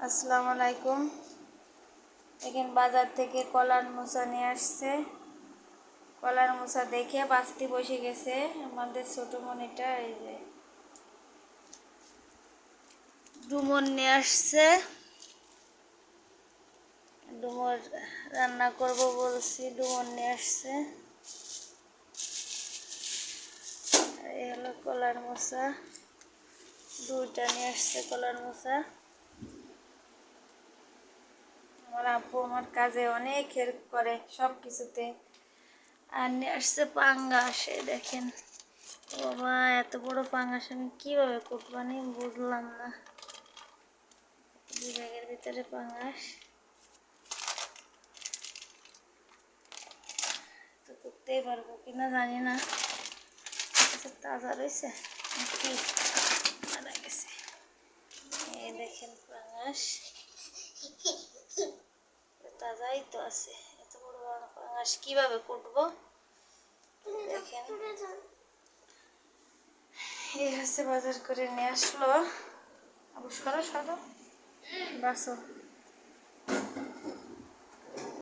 আসসালামু আলাইকুম। এখানে বাজার থেকে কলার মোচা নিয়ে আসছে। কলার মোচা দেখে বাঁচতে বসে গেছে আমাদের ছোট মনিটা। এই যে ডুমুর নিয়ে আসছে, ডুমুর রান্না করব বলছি, ডুমুর নিয়ে আসছে। এই হলো কলার মোচা, দুইটা নিয়ে আসছে কলার মোচা। আমার আব্বু আমার কাজে অনেক হেল্প করে সব কিছুতে। আর নিয়ে আসছে পাঙ্গাস। এই দেখেন বাবা, এত বড় পাঙ্গাস আমি কিভাবে কুটবানি বুঝলাম না। দুই ব্যাগের ভিতরে পাঙ্গাস তো করতেই পারবো কিনা জানি না। তাজা রয়েছে কি মারা গেছে। এই দেখেন পাঙ্গাস তাজাই তো আছে। এত বড় পাঙ্গাস কিভাবে কুটবো দেখেন। এই হচ্ছে বাজার করে নিয়ে আসলো। আবু সরো সরো বাসো।